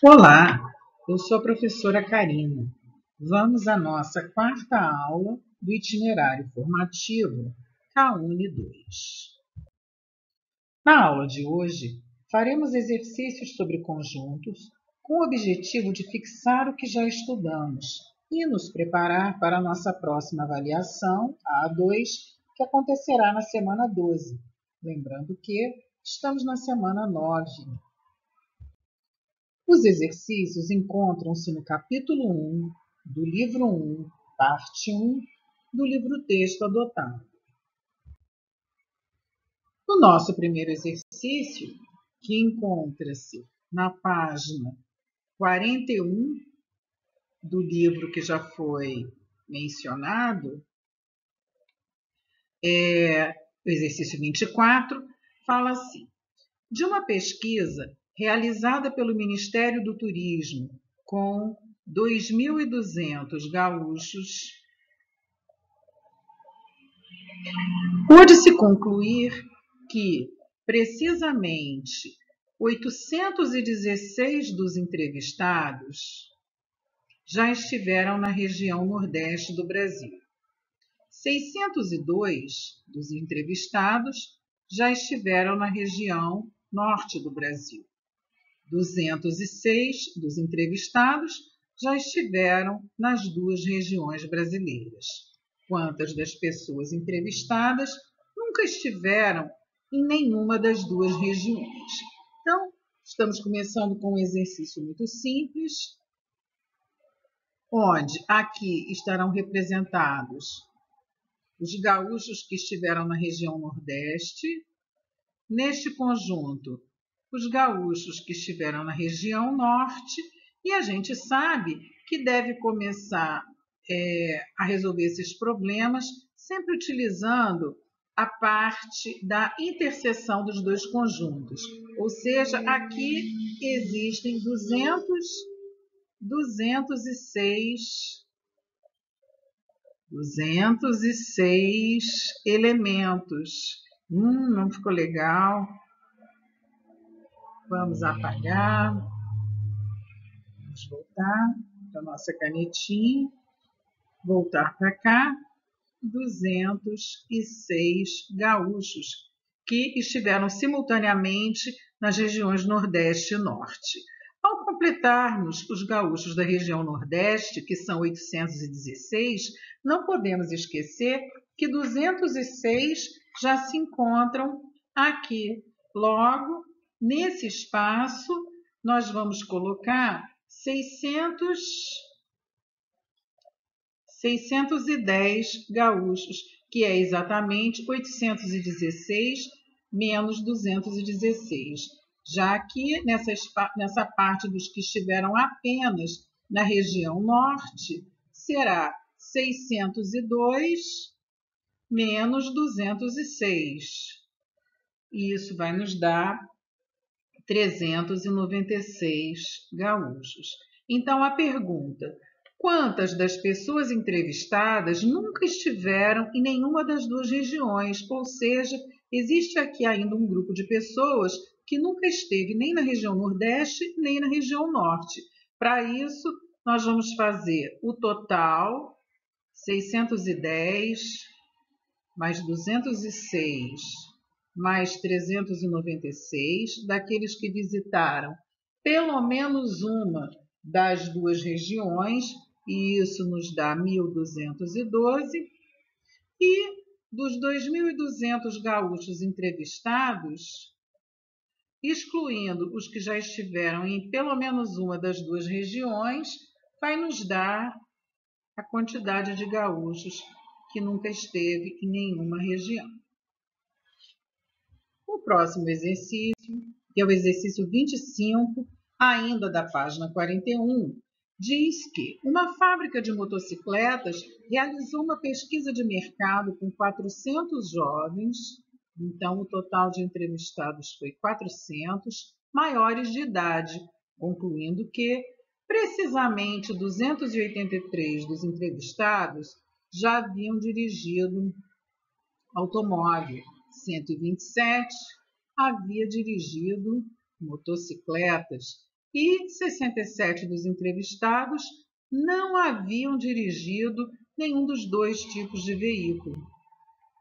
Olá, eu sou a professora Karina. Vamos à nossa quarta aula do itinerário formativo CAUNE 2. Na aula de hoje, faremos exercícios sobre conjuntos com o objetivo de fixar o que já estudamos e nos preparar para a nossa próxima avaliação, a A2, que acontecerá na semana 12. Lembrando que estamos na semana 9. Os exercícios encontram-se no capítulo 1 do livro 1, parte 1 do livro texto adotado. O nosso primeiro exercício, que encontra-se na página 41 do livro que já foi mencionado, o exercício 24, fala assim: de uma pesquisa realizada pelo Ministério do Turismo com 2.200 gaúchos, pôde-se concluir que, precisamente, 816 dos entrevistados já estiveram na região nordeste do Brasil. 602 dos entrevistados já estiveram na região norte do Brasil. 206 dos entrevistados já estiveram nas duas regiões brasileiras. Quantas das pessoas entrevistadas nunca estiveram em nenhuma das duas regiões? Então, estamos começando com um exercício muito simples, onde aqui estarão representados os gaúchos que estiveram na região Nordeste. Neste conjunto, os gaúchos que estiveram na região Norte, e a gente sabe que deve começar a resolver esses problemas sempre utilizando a parte da interseção dos dois conjuntos. Ou seja, aqui existem 206 elementos. Não ficou legal. Vamos apagar. Vamos voltar para a nossa canetinha. Voltar para cá. 206 gaúchos que estiveram simultaneamente nas regiões Nordeste e Norte. Ao completarmos os gaúchos da região Nordeste, que são 816, não podemos esquecer que 206 já se encontram aqui. Logo, nesse espaço, nós vamos colocar 610 gaúchos, que é exatamente 816 menos 216. Já que nessa parte dos que estiveram apenas na região norte, será 602 menos 206. E isso vai nos dar 396 gaúchos. Então, a pergunta: quantas das pessoas entrevistadas nunca estiveram em nenhuma das duas regiões? Ou seja, existe aqui ainda um grupo de pessoas que nunca esteve nem na região Nordeste, nem na região Norte. Para isso, nós vamos fazer o total, 610 mais 206 mais 396, daqueles que visitaram pelo menos uma das duas regiões, e isso nos dá 1.212, e dos 2.200 gaúchos entrevistados, excluindo os que já estiveram em pelo menos uma das duas regiões, vai nos dar a quantidade de gaúchos que nunca esteve em nenhuma região. O próximo exercício, que é o exercício 25, ainda da página 41, diz que uma fábrica de motocicletas realizou uma pesquisa de mercado com 400 jovens, então o total de entrevistados foi 400, maiores de idade, concluindo que precisamente 283 dos entrevistados já haviam dirigido automóvel, 127 havia dirigido motocicletas e 67 dos entrevistados não haviam dirigido nenhum dos dois tipos de veículo.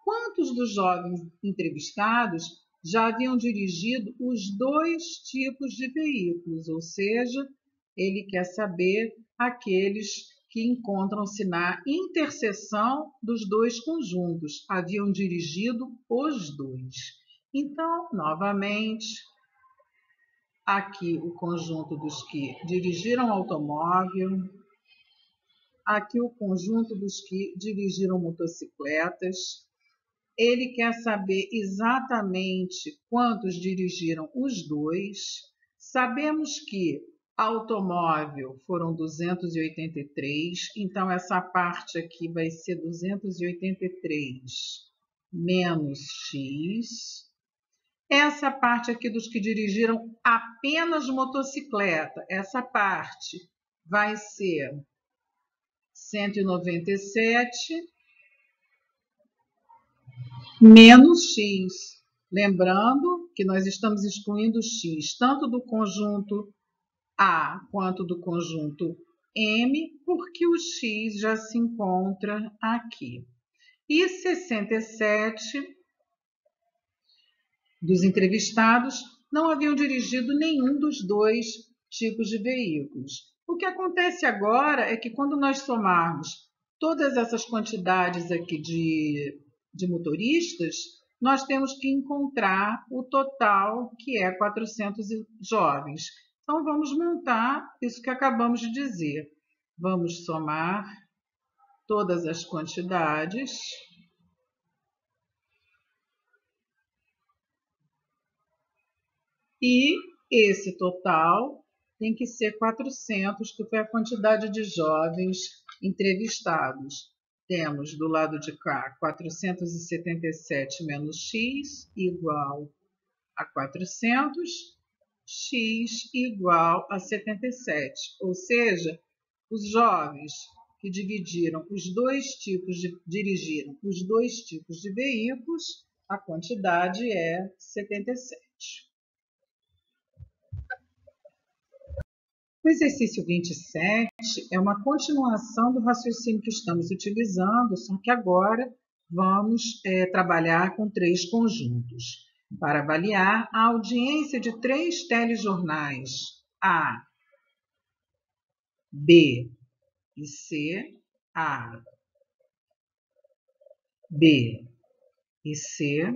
Quantos dos jovens entrevistados já haviam dirigido os dois tipos de veículos? Ou seja, ele quer saber aqueles que encontram-se na interseção dos dois conjuntos. Haviam dirigido os dois. Então, novamente, aqui o conjunto dos que dirigiram automóvel, aqui o conjunto dos que dirigiram motocicletas. Ele quer saber exatamente quantos dirigiram os dois. Sabemos que automóvel foram 283, então essa parte aqui vai ser 283 menos x. Essa parte aqui dos que dirigiram apenas motocicleta, essa parte vai ser 197 menos x. Lembrando que nós estamos excluindo x tanto do conjunto A quanto do conjunto M, porque o x já se encontra aqui. E 67 dos entrevistados não haviam dirigido nenhum dos dois tipos de veículos. O que acontece agora é que quando nós somarmos todas essas quantidades aqui de motoristas, nós temos que encontrar o total, que é 400 jovens. Então, vamos montar isso que acabamos de dizer. Vamos somar todas as quantidades. E esse total tem que ser 400, que foi a quantidade de jovens entrevistados. Temos do lado de cá 477 menos x igual a 400, x igual a 77. Ou seja, os jovens que dirigiram os dois tipos de veículos, a quantidade é 77. O exercício 27 é uma continuação do raciocínio que estamos utilizando, só que agora vamos trabalhar com 3 conjuntos. Para avaliar a audiência de 3 telejornais A, B e C, A, B e C,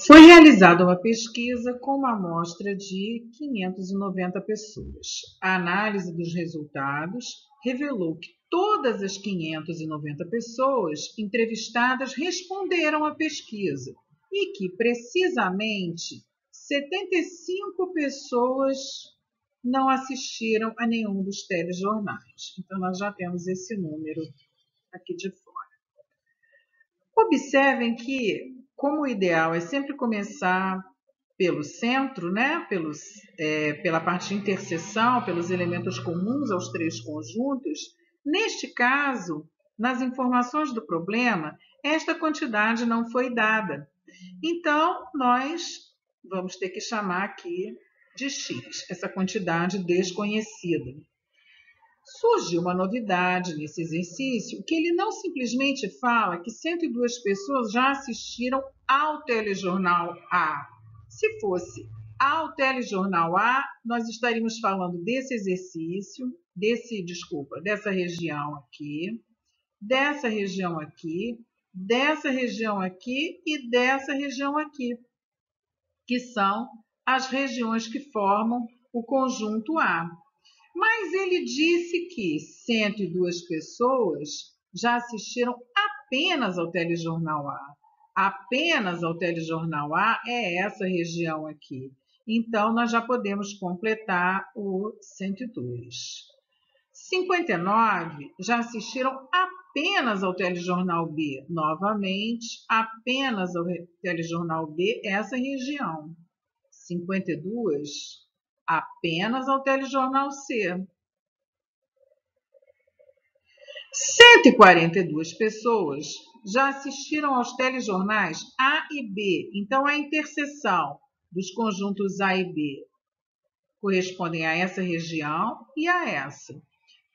foi realizada uma pesquisa com uma amostra de 590 pessoas. A análise dos resultados revelou que todas as 590 pessoas entrevistadas responderam à pesquisa e que, precisamente, 75 pessoas não assistiram a nenhum dos telejornais. Então, nós já temos esse número aqui de fora. Observem que, como o ideal é sempre começar pelo centro, né? Pela parte de interseção, pelos elementos comuns aos 3 conjuntos, neste caso, nas informações do problema, esta quantidade não foi dada. Então, nós vamos ter que chamar aqui de x, essa quantidade desconhecida. Surgiu uma novidade nesse exercício, que ele não simplesmente fala que 102 pessoas já assistiram ao telejornal A. Se fosse ao telejornal A, nós estaríamos falando desse exercício, dessa região aqui, dessa região aqui, dessa região aqui e dessa região aqui, que são as regiões que formam o conjunto A. Mas ele disse que 102 pessoas já assistiram apenas ao telejornal A. Apenas ao telejornal A é essa região aqui. Então, nós já podemos completar o 102. 59 já assistiram apenas ao telejornal B. Novamente, apenas ao telejornal B, essa região. 52 apenas ao telejornal C. 142 pessoas já assistiram aos telejornais A e B. Então, a interseção dos conjuntos A e B correspondem a essa região e a essa.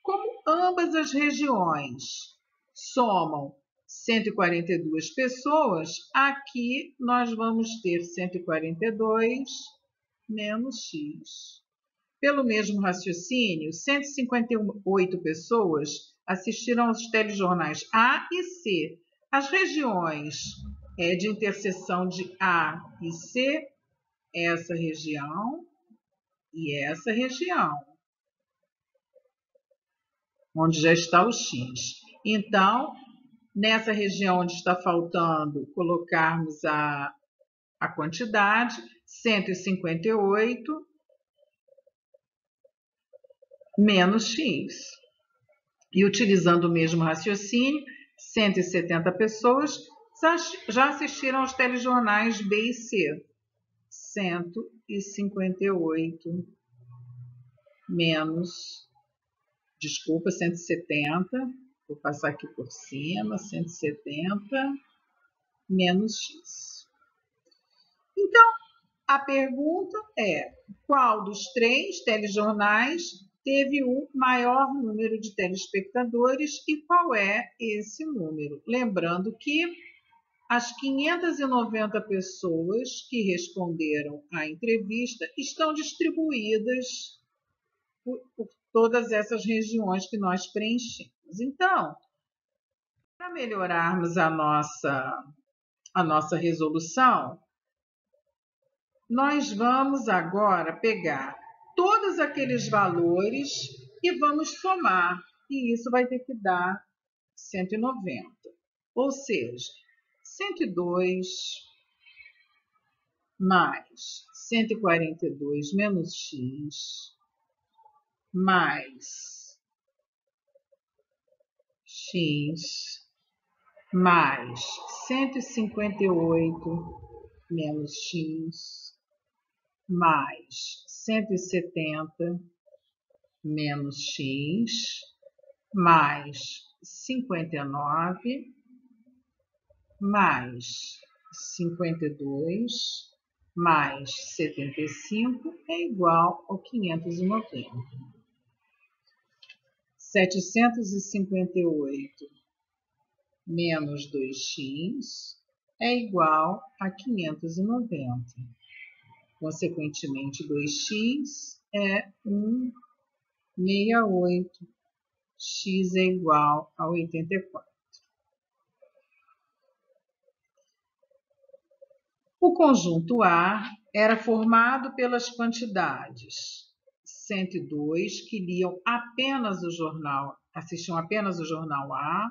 Como ambas as regiões somam 142 pessoas, aqui nós vamos ter 142 menos x. Pelo mesmo raciocínio, 158 pessoas assistiram aos telejornais A e C. As regiões de interseção de A e C, essa região e essa região, onde já está o x. Então, nessa região onde está faltando, colocarmos a quantidade, 158 menos x. E utilizando o mesmo raciocínio, 170 pessoas já assistiram aos telejornais B e C. 158 menos, 170, vou passar aqui por cima, 170 menos x. Então, a pergunta é: qual dos 3 telejornais teve o maior número de telespectadores e qual é esse número? Lembrando que as 590 pessoas que responderam à entrevista estão distribuídas por todas essas regiões que nós preenchemos. Então, para melhorarmos a nossa resolução, nós vamos agora pegar todos aqueles valores e vamos somar. E isso vai ter que dar 190. Ou seja, 102 mais 142 menos x mais x mais 158 menos x mais 170 menos x mais 59 mais 52 mais 75 é igual ao 590. 758 menos 2x é igual a 590. Consequentemente, 2x é 168. X é igual a 84. O conjunto A era formado pelas quantidades 102, que liam apenas o jornal, assistiam apenas o jornal A,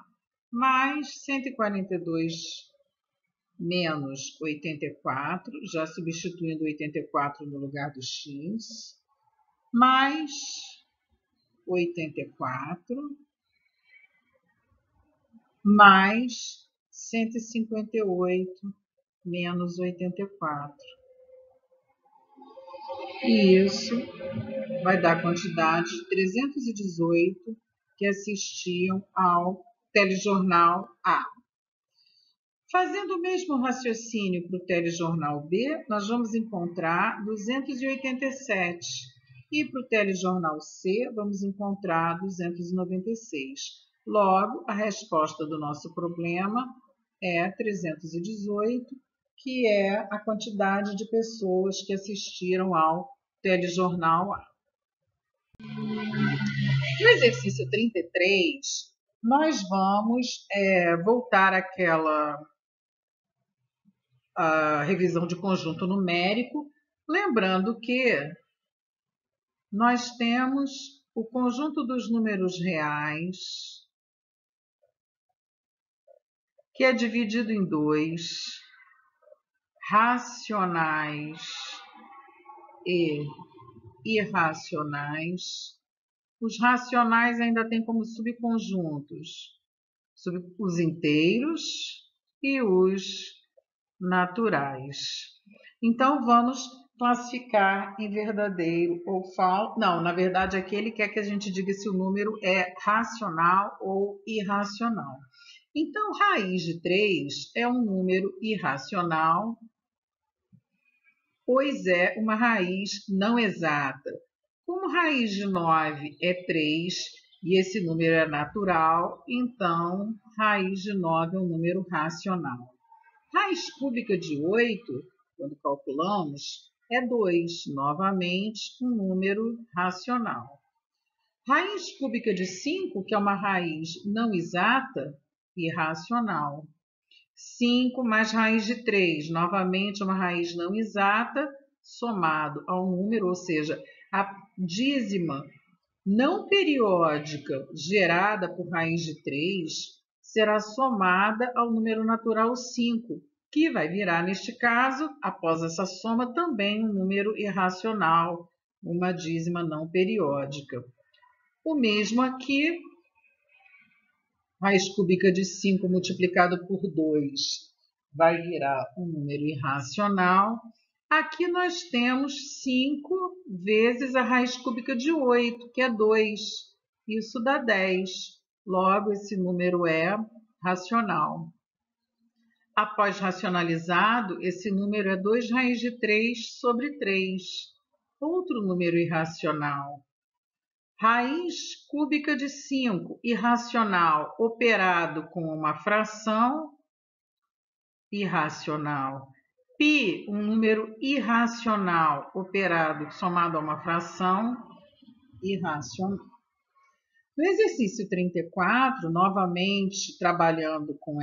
mais 142 menos 84, já substituindo 84 no lugar do x, mais 84, mais 158 menos 84. E isso vai dar a quantidade de 318 que assistiam ao telejornal A. Fazendo o mesmo raciocínio para o telejornal B, nós vamos encontrar 287. E para o telejornal C, vamos encontrar 296. Logo, a resposta do nosso problema é 318, que é a quantidade de pessoas que assistiram ao telejornal A. No exercício 33, nós vamos voltar àquela revisão de conjunto numérico, lembrando que nós temos o conjunto dos números reais, que é dividido em 2, racionais e irracionais. Os racionais ainda têm como subconjuntos os inteiros e os naturais. Então, vamos classificar em verdadeiro ou falso. Não, na verdade aqui ele quer que a gente diga se o número é racional ou irracional. Então, raiz de 3 é um número irracional, pois é uma raiz não exata. Como raiz de 9 é 3 e esse número é natural, então raiz de 9 é um número racional. Raiz cúbica de 8, quando calculamos, é 2, novamente um número racional. Raiz cúbica de 5, que é uma raiz não exata, irracional. 5 mais raiz de 3, novamente uma raiz não exata, somado ao número, ou seja, a dízima não periódica gerada por raiz de 3 será somada ao número natural 5, que vai virar, neste caso, após essa soma, também um número irracional, uma dízima não periódica. O mesmo aqui, raiz cúbica de 5 multiplicado por 2 vai virar um número irracional. Aqui nós temos 5 vezes a raiz cúbica de 8, que é 2. Isso dá 10. Logo, esse número é racional. Após racionalizado, esse número é 2 raiz de 3 sobre 3. Outro número irracional. Raiz cúbica de 5, irracional, operado com uma fração, irracional. Π, um número irracional, operado somado a uma fração, irracional. No exercício 34, novamente trabalhando com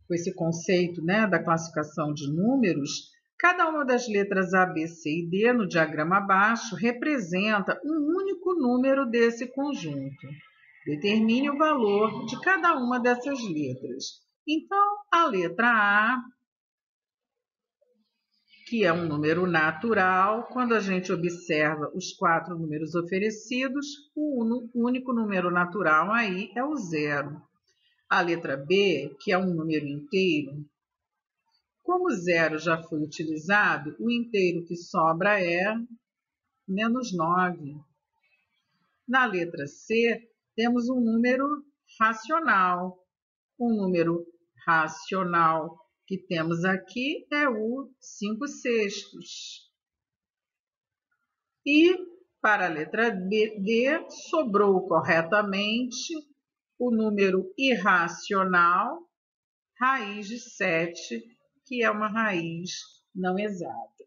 esse conceito, né, da classificação de números, cada uma das letras A, B, C e D no diagrama abaixo representa um único número desse conjunto. Determine o valor de cada uma dessas letras. Então, a letra A, que é um número natural, quando a gente observa os 4 números oferecidos, o único número natural aí é o 0. A letra B, que é um número inteiro, como o 0 já foi utilizado, o inteiro que sobra é menos 9. Na letra C, temos um número racional. O número racional que temos aqui é o 5/6. E para a letra D, sobrou corretamente o número irracional, raiz de 7, que é uma raiz não exata.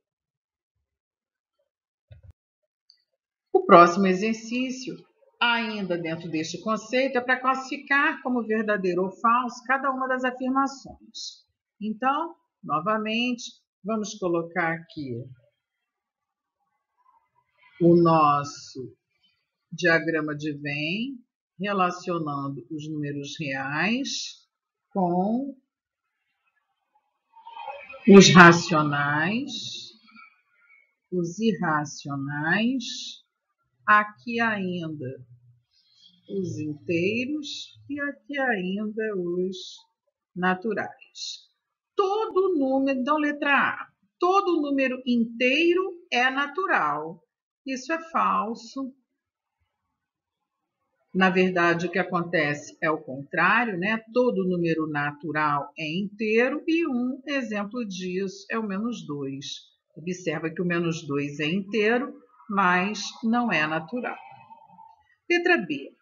O próximo exercício, ainda dentro deste conceito, é para classificar como verdadeiro ou falso cada uma das afirmações. Então, novamente, vamos colocar aqui o nosso diagrama de Venn, relacionando os números reais com os racionais, os irracionais, aqui ainda os inteiros e aqui ainda os naturais. Todo número, então letra A, todo número inteiro é natural. Isso é falso. Na verdade, o que acontece é o contrário, né? Todo número natural é inteiro e um exemplo disso é o menos 2. Observa que o menos 2 é inteiro, mas não é natural. Letra B.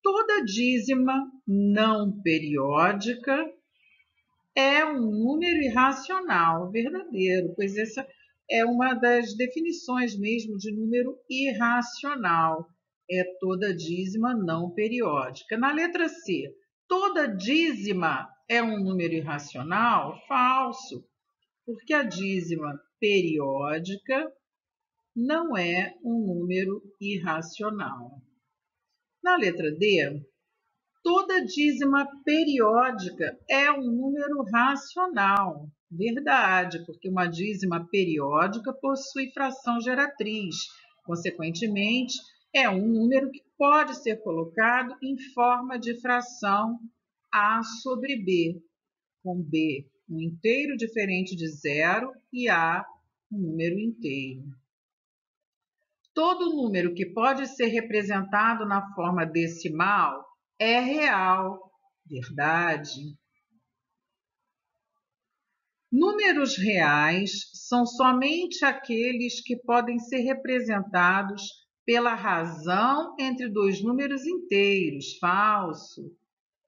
Toda dízima não periódica é um número irracional, verdadeiro, pois essa é uma das definições mesmo de número irracional. É toda dízima não periódica. Na letra C, toda dízima é um número irracional? Falso, porque a dízima periódica não é um número irracional. Na letra D, toda dízima periódica é um número racional. Verdade, porque uma dízima periódica possui fração geratriz. Consequentemente, é um número que pode ser colocado em forma de fração A sobre B, com B um inteiro diferente de zero e A um número inteiro. Todo número que pode ser representado na forma decimal é real, verdade. Números reais são somente aqueles que podem ser representados pela razão entre dois números inteiros, falso.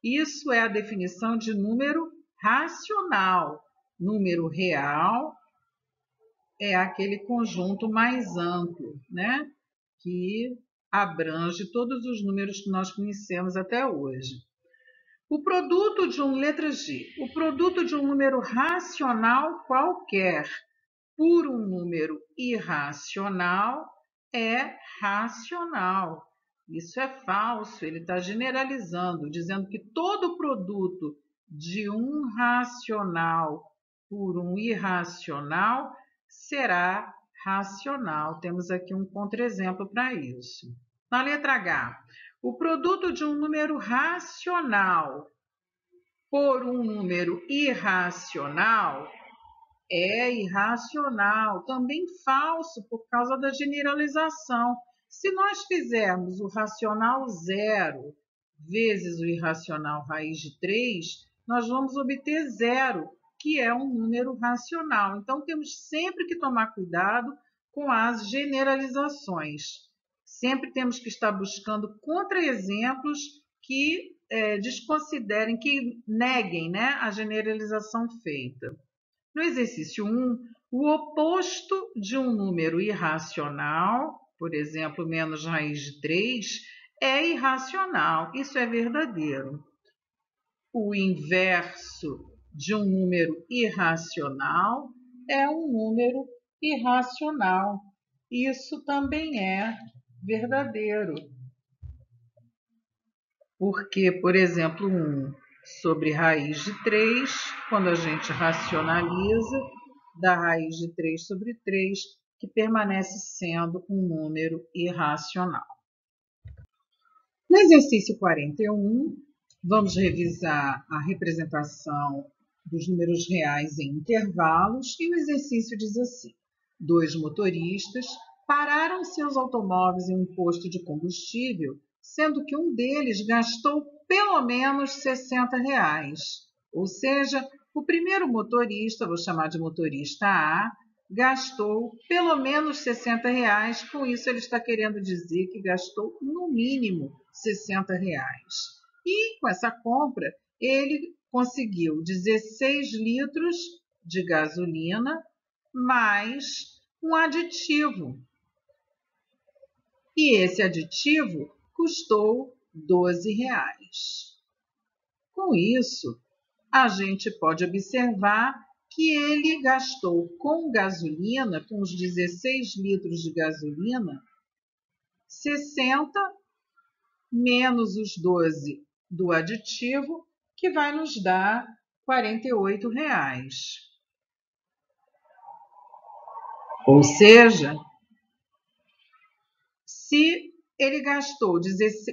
Isso é a definição de número racional. Número real é aquele conjunto mais amplo, né? Que abrange todos os números que nós conhecemos até hoje. O produto de letra G, o produto de um número racional qualquer por um número irracional é racional. Isso é falso, ele está generalizando, dizendo que todo produto de um racional por um irracional será racional. Temos aqui um contra-exemplo para isso. Na letra H, o produto de um número racional por um número irracional é irracional, também falso por causa da generalização. Se nós fizermos o racional zero vezes o irracional raiz de 3, nós vamos obter zero, que é um número racional. Então, temos sempre que tomar cuidado com as generalizações. Sempre temos que estar buscando contra-exemplos que desconsiderem, que neguem, né, a generalização feita. No exercício 1, o oposto de um número irracional, por exemplo, menos raiz de 3, é irracional. Isso é verdadeiro. O inverso de um número irracional é um número irracional. Isso também é verdadeiro. Porque, por exemplo, 1 sobre raiz de 3, quando a gente racionaliza, dá raiz de 3 sobre 3, que permanece sendo um número irracional. No exercício 41, vamos revisar a representação dos números reais em intervalos e o exercício diz assim: 2 motoristas pararam seus automóveis em um posto de combustível, sendo que um deles gastou pelo menos R$60. Ou seja, o primeiro motorista, vou chamar de motorista A, gastou pelo menos R$60. Com isso, ele está querendo dizer que gastou no mínimo R$60. E com essa compra, ele conseguiu 16 litros de gasolina mais um aditivo. E esse aditivo custou R$12. Com isso, a gente pode observar que ele gastou com gasolina, com os 16 litros de gasolina, 60 menos os 12 do aditivo, que vai nos dar R$48. Ou seja, se ele gastou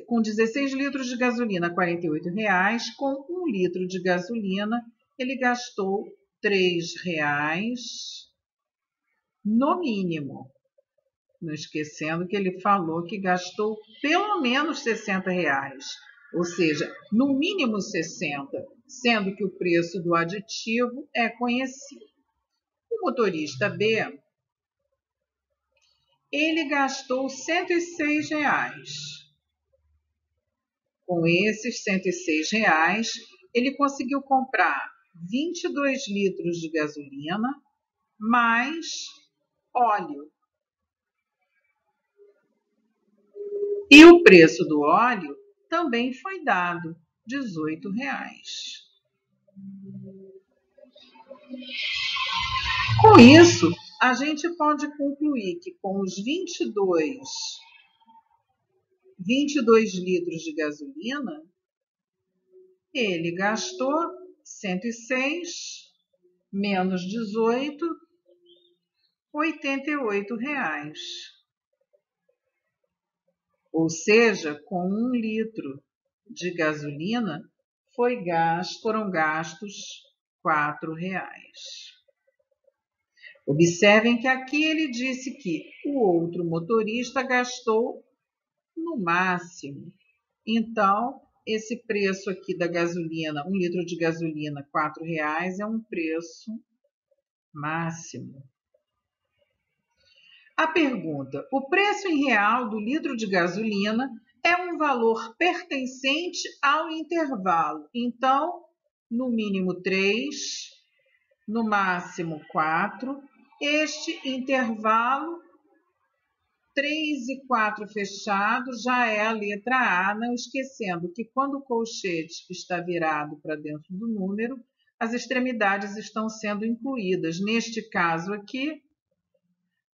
com 16 litros de gasolina R$48, com 1 litro de gasolina, ele gastou R$3 no mínimo. Não esquecendo que ele falou que gastou pelo menos R$60, ou seja, no mínimo 60, sendo que o preço do aditivo é conhecido. O motorista B, ele gastou R$106. Com esses R$106, ele conseguiu comprar 22 litros de gasolina mais óleo. E o preço do óleo também foi dado, R$18. Com isso, a gente pode concluir que com os 22 litros de gasolina, ele gastou 106 menos 18, R$88. Ou seja, com 1 litro de gasolina foram gastos R$4. Observem que aqui ele disse que o outro motorista gastou no máximo. Então, esse preço aqui da gasolina, 1 litro de gasolina, R$ 4,00, é um preço máximo. A pergunta: o preço em real do litro de gasolina é um valor pertencente ao intervalo. Então, no mínimo 3, no máximo 4. Este intervalo 3 e 4 fechados já é a letra A, não esquecendo que quando o colchete está virado para dentro do número, as extremidades estão sendo incluídas. Neste caso aqui,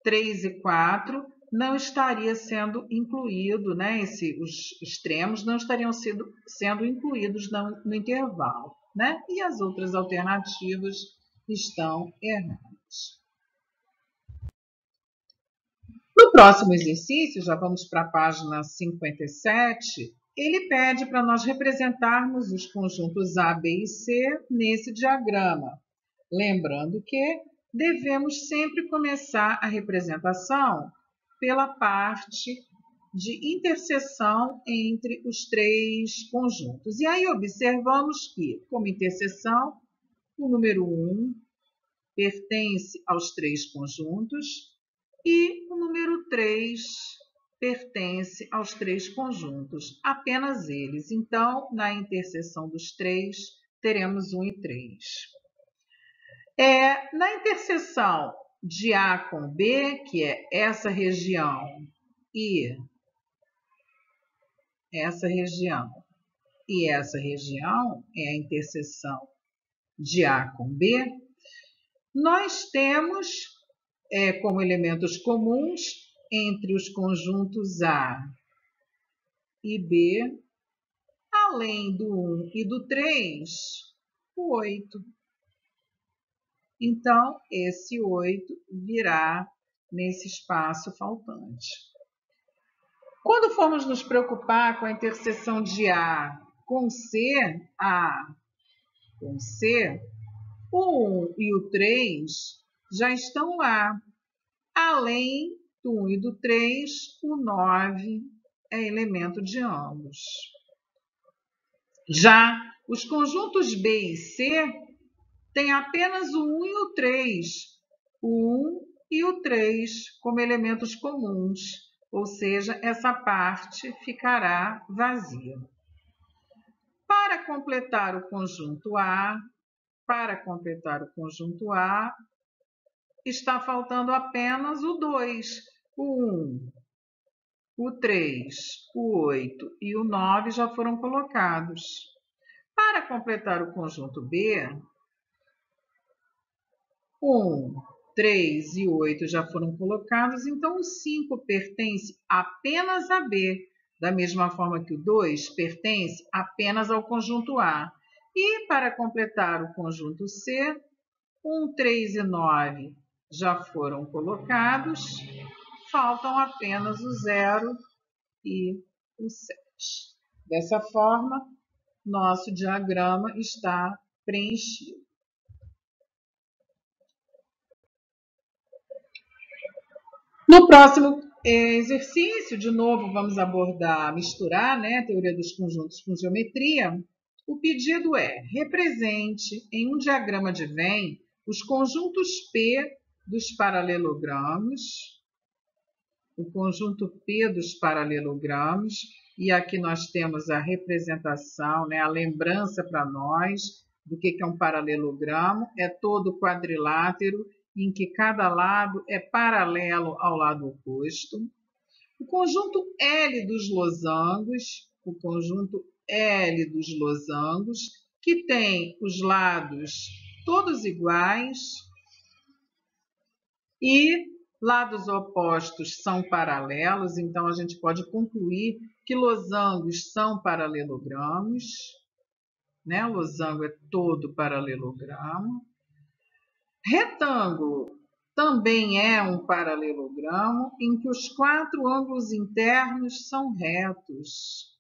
3 e 4 não estaria sendo incluído, né? Os extremos não estariam sendo incluídos no intervalo, né? E as outras alternativas estão erradas. No próximo exercício, já vamos para a página 57, ele pede para nós representarmos os conjuntos A, B e C nesse diagrama. Lembrando que devemos sempre começar a representação pela parte de interseção entre os três conjuntos. E aí observamos que, como interseção, o número 1 pertence aos três conjuntos e o número 3 pertence aos três conjuntos, apenas eles. Então, na interseção dos três, teremos 1 e 3. Na interseção de A com B, que é essa região e essa região, e essa região é a interseção de A com B, nós temos como elementos comuns entre os conjuntos A e B, além do 1 e do 3, o 8. Então, esse 8 virá nesse espaço faltante. Quando formos nos preocupar com a interseção de A com C, o 1 e o 3 já estão lá. Além do 1 e do 3, o 9 é elemento de ambos. Já os conjuntos B e C têm apenas o 1 e o 3. O 1 e o 3 como elementos comuns, ou seja, essa parte ficará vazia. Para completar o conjunto A, está faltando apenas o 2, o 1, o 3, o 8 e o 9 já foram colocados. Para completar o conjunto B, 1, 3 e 8 já foram colocados, então o 5 pertence apenas a B, da mesma forma que o 2 pertence apenas ao conjunto A. E para completar o conjunto C, 1, 3 e 9 já foram colocados, faltam apenas o 0 e o 7. Dessa forma, nosso diagrama está preenchido. No próximo exercício, de novo, vamos abordar, misturar, né, a teoria dos conjuntos com geometria. O pedido é: represente em um diagrama de Venn os conjuntos P dos paralelogramos, o conjunto P dos paralelogramos, e aqui nós temos a representação, né, a lembrança para nós do que é um paralelogramo, é todo quadrilátero em que cada lado é paralelo ao lado oposto. O conjunto L dos losangos, que tem os lados todos iguais e lados opostos são paralelos, então a gente pode concluir que losangos são paralelogramos, né? Losango é todo paralelogramo. Retângulo também é um paralelogramo em que os 4 ângulos internos são retos.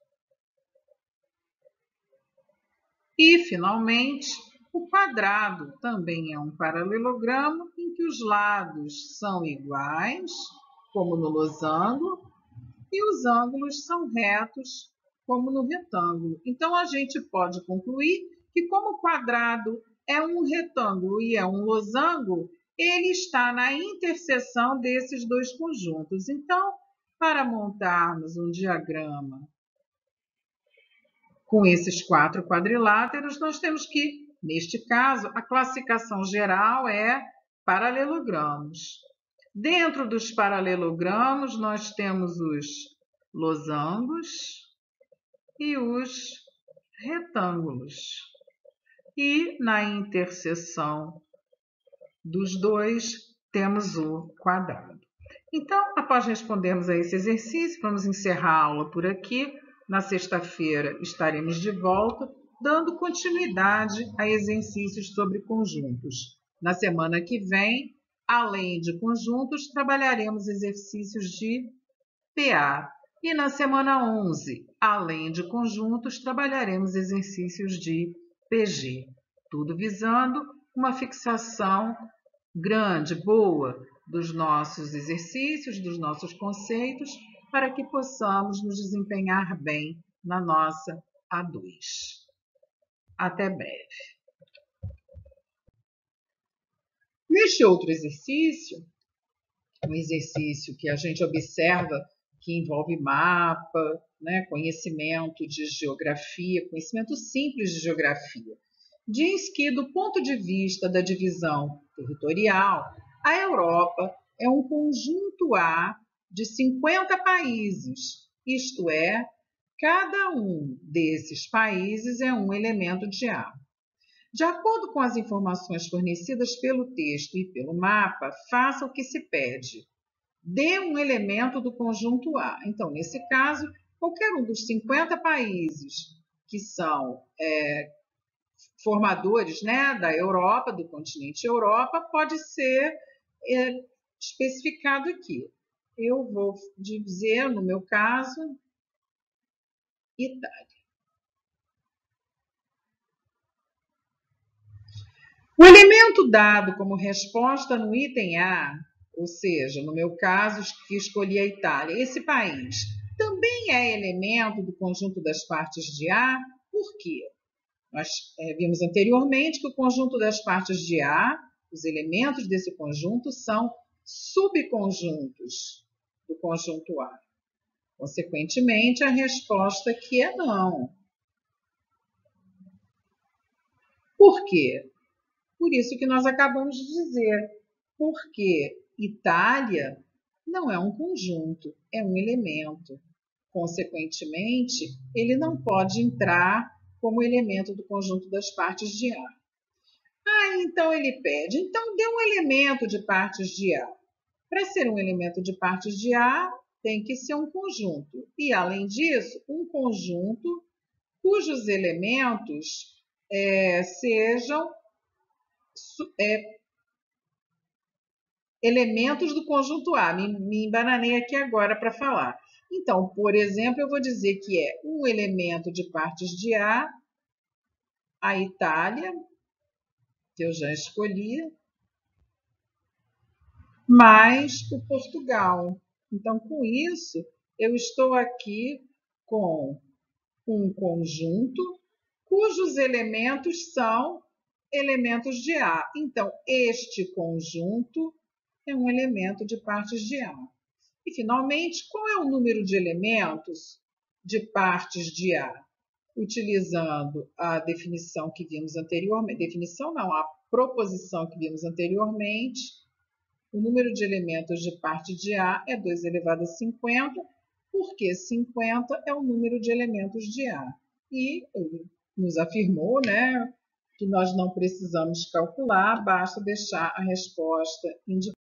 E, finalmente, O quadrado também é um paralelogramo em que os lados são iguais, como no losango, e os ângulos são retos, como no retângulo. Então, a gente pode concluir que, como o quadrado é um retângulo e é um losango, ele está na interseção desses dois conjuntos. Então, para montarmos um diagrama com esses 4 quadriláteros, nós temos que, neste caso, a classificação geral é paralelogramos. Dentro dos paralelogramos, nós temos os losangos e os retângulos. E na interseção dos dois, temos o quadrado. Então, após respondermos a esse exercício, vamos encerrar a aula por aqui. Na sexta-feira estaremos de volta, dando continuidade a exercícios sobre conjuntos. Na semana que vem, além de conjuntos, trabalharemos exercícios de PA. E na semana 11, além de conjuntos, trabalharemos exercícios de PG. Tudo visando uma fixação grande, boa, dos nossos exercícios, dos nossos conceitos, para que possamos nos desempenhar bem na nossa A2. Até breve. Neste outro exercício, um exercício que a gente observa que envolve mapa, né, conhecimento de geografia, conhecimento simples de geografia, diz que, do ponto de vista da divisão territorial, a Europa é um conjunto A de 50 países, isto é, cada um desses países é um elemento de A. De acordo com as informações fornecidas pelo texto e pelo mapa, faça o que se pede. Dê um elemento do conjunto A. Então, nesse caso, qualquer um dos 50 países que são formadores, né, da Europa, do continente Europa, pode ser especificado aqui. Eu vou dizer, no meu caso, Itália. O elemento dado como resposta no item A, ou seja, no meu caso, que escolhi a Itália, esse país, também é elemento do conjunto das partes de A. Por quê? Nós vimos anteriormente que o conjunto das partes de A, os elementos desse conjunto, são subconjuntos do conjunto A. Consequentemente, a resposta aqui é não. Por quê? Por isso que nós acabamos de dizer. Porque Itália não é um conjunto, é um elemento. Consequentemente, ele não pode entrar como elemento do conjunto das partes de A. Então ele pede, então dê um elemento de partes de A. Para ser um elemento de partes de A, tem que ser um conjunto. E, além disso, um conjunto cujos elementos sejam elementos do conjunto A. Me embananei aqui agora para falar. Então, por exemplo, eu vou dizer que é um elemento de partes de a Itália, que eu já escolhi, mais o Portugal. Então, com isso, eu estou aqui com um conjunto cujos elementos são elementos de A. Então, este conjunto é um elemento de partes de A. E, finalmente, qual é o número de elementos de partes de A? Utilizando a definição que vimos anteriormente, definição não, a proposição que vimos anteriormente, o número de elementos de parte de A é 2 elevado a 50, porque 50 é o número de elementos de A. E ele nos afirmou, né, que nós não precisamos calcular, basta deixar a resposta indicada.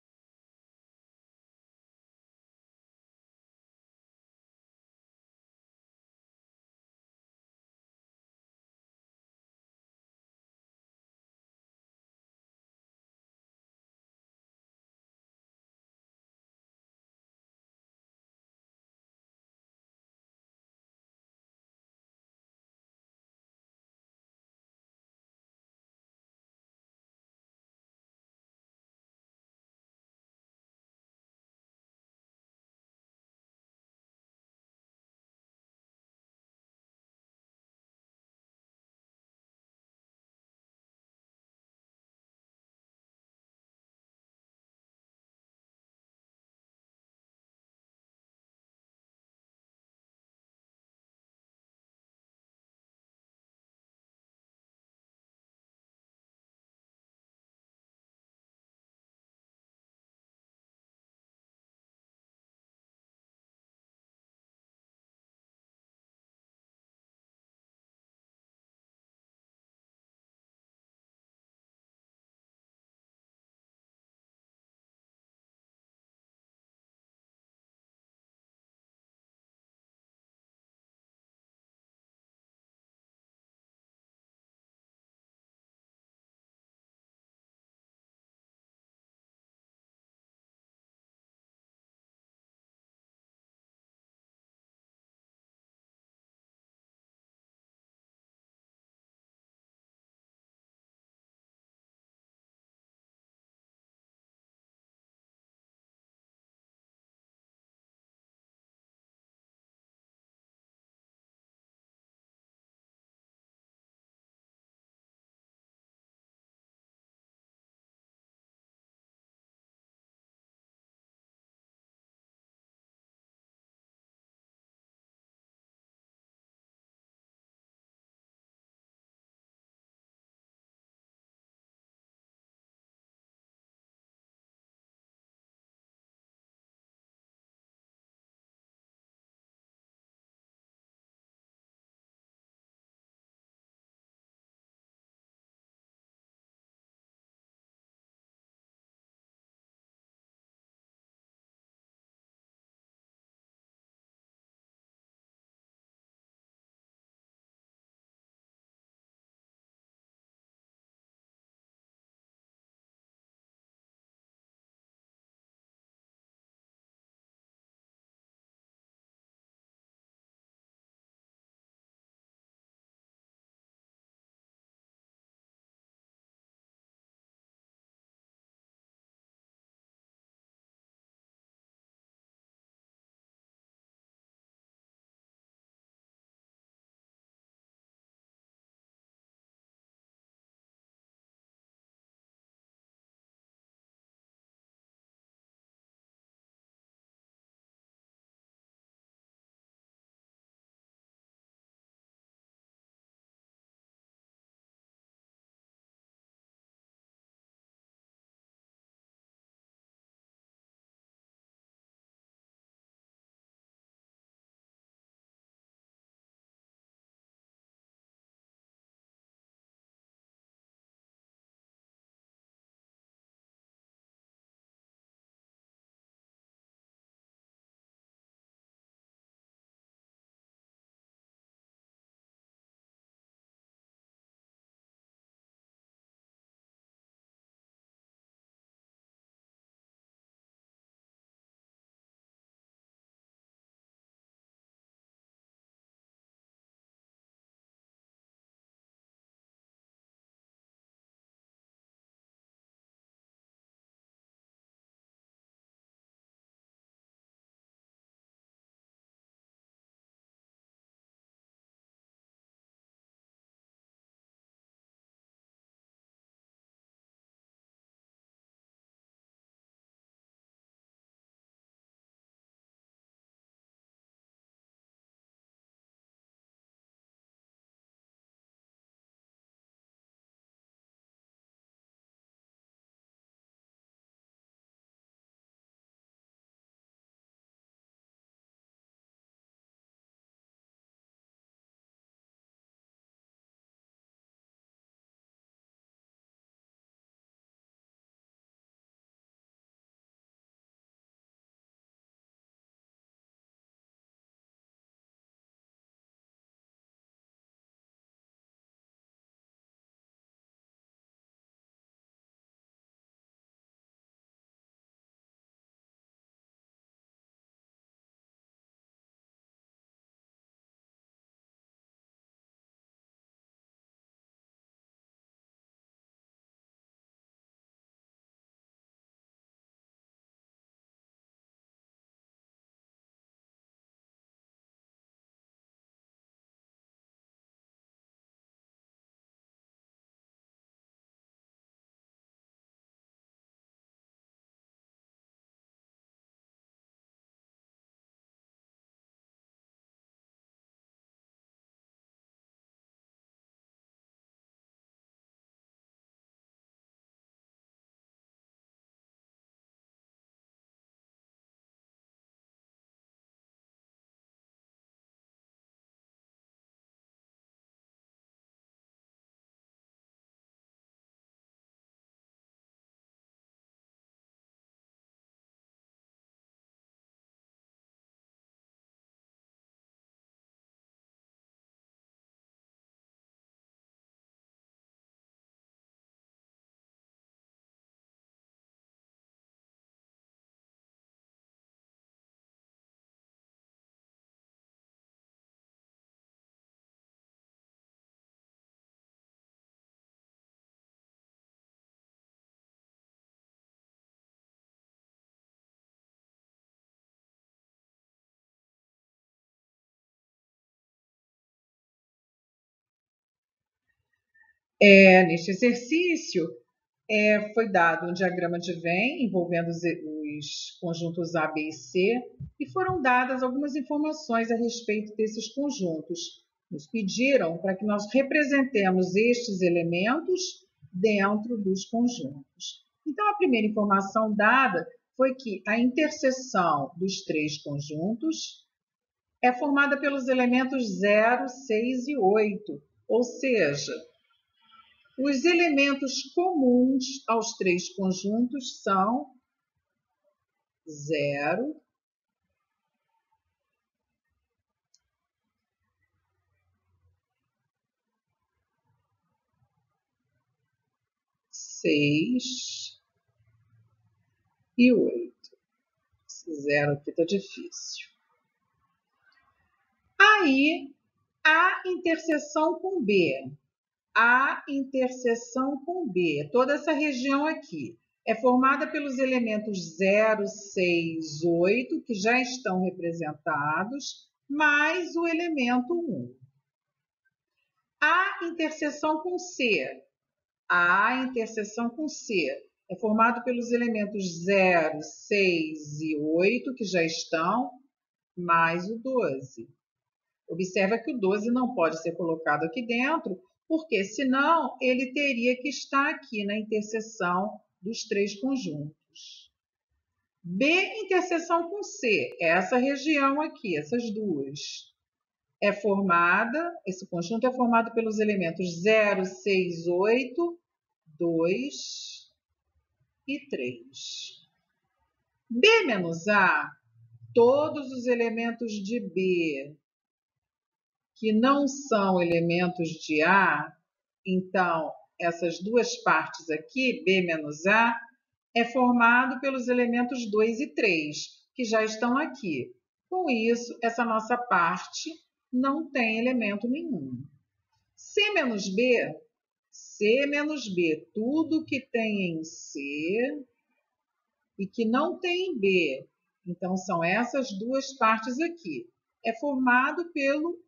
Neste exercício, foi dado um diagrama de Venn envolvendo os conjuntos A, B e C e foram dadas algumas informações a respeito desses conjuntos. Nos pediram para que nós representemos estes elementos dentro dos conjuntos. Então, a primeira informação dada foi que a interseção dos três conjuntos é formada pelos elementos 0, 6 e 8, ou seja, os elementos comuns aos três conjuntos são 0, 6 e 8. Esse 0 aqui está difícil. Aí, a interseção com B. A interseção com B, toda essa região aqui, é formada pelos elementos 0, 6, 8, que já estão representados, mais o elemento 1. A interseção com C. A interseção com C é formada pelos elementos 0, 6 e 8, que já estão, mais o 12. Observa que o 12 não pode ser colocado aqui dentro, porque senão ele teria que estar aqui na interseção dos três conjuntos. B interseção com C, essa região aqui, essas duas, esse conjunto é formado pelos elementos 0, 6, 8, 2 e 3. B menos A, todos os elementos de B que não são elementos de A, então, essas duas partes aqui, B menos A, é formado pelos elementos 2 e 3, que já estão aqui. Com isso, essa nossa parte não tem elemento nenhum. C menos B, tudo que tem em C e que não tem em B. Então, são essas duas partes aqui. É formado pelo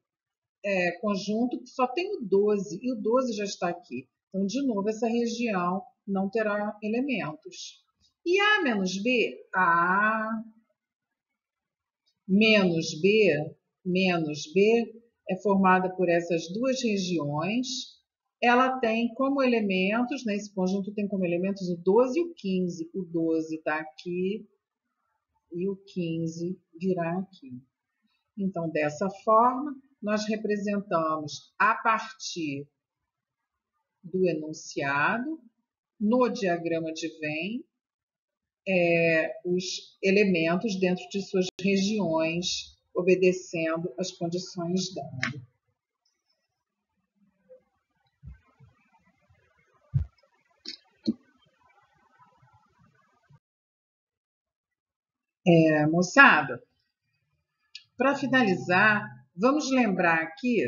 conjunto que só tem o 12, e o 12 já está aqui. Então, de novo, essa região não terá elementos. E A menos B? A menos B é formada por essas duas regiões. Ela tem como elementos, nesse conjunto tem como elementos o 12 e o 15. O 12 está aqui e o 15 virá aqui. Então, dessa forma, nós representamos a partir do enunciado, no diagrama de Venn, os elementos dentro de suas regiões, obedecendo às condições dadas. Moçada, para finalizar, vamos lembrar aqui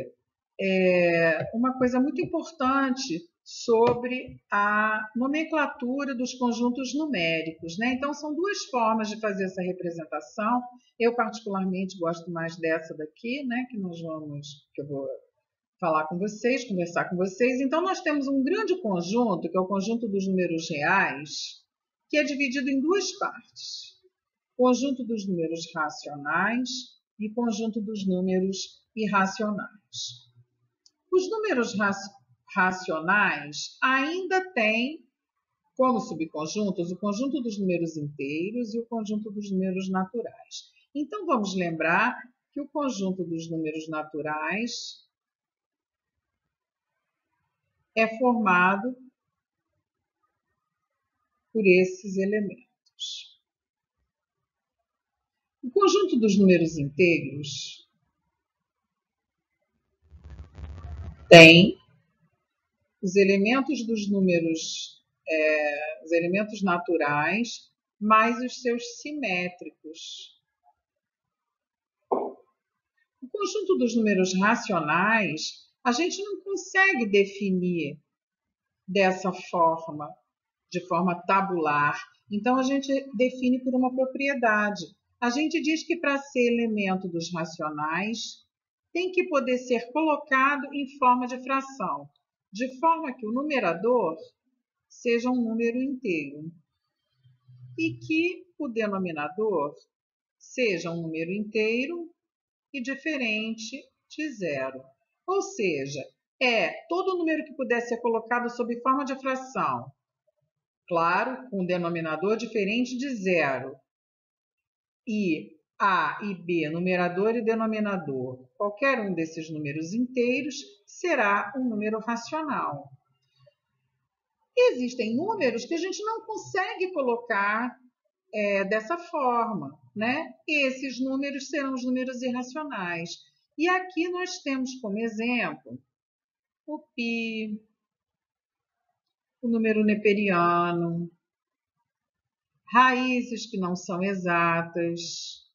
uma coisa muito importante sobre a nomenclatura dos conjuntos numéricos, né? Então, são duas formas de fazer essa representação. Eu, particularmente, gosto mais dessa daqui, né? Que eu vou falar com vocês, conversar com vocês. Então, nós temos um grande conjunto, que é o conjunto dos números reais, que é dividido em duas partes. Conjunto dos números racionais e conjunto dos números irracionais. Os números racionais ainda têm como subconjuntos o conjunto dos números inteiros e o conjunto dos números naturais. Então, vamos lembrar que o conjunto dos números naturais é formado por esses elementos. O conjunto dos números inteiros tem os elementos dos números, os elementos naturais, mais os seus simétricos. O conjunto dos números racionais, a gente não consegue definir dessa forma, de forma tabular. Então, a gente define por uma propriedade. A gente diz que para ser elemento dos racionais, tem que poder ser colocado em forma de fração. de forma que o numerador seja um número inteiro e que o denominador seja um número inteiro e diferente de zero. Ou seja, todo número que puder ser colocado sob forma de fração, claro, com um denominador diferente de zero, e A e B, numerador e denominador, qualquer um desses números inteiros será um número racional. Existem números que a gente não consegue colocar dessa forma, né? Esses números serão os números irracionais. E aqui nós temos como exemplo o π, o número neperiano, raízes que não são exatas,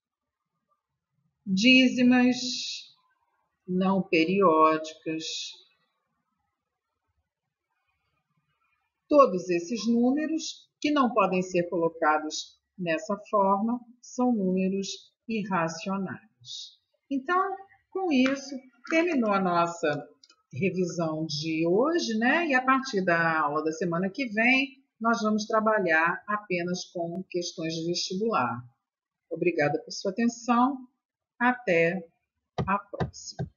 dízimas não periódicas. Todos esses números que não podem ser colocados nessa forma são números irracionais. Então, com isso, terminou a nossa revisão de hoje, né? E a partir da aula da semana que vem, nós vamos trabalhar apenas com questões de vestibular. Obrigada por sua atenção. Até a próxima.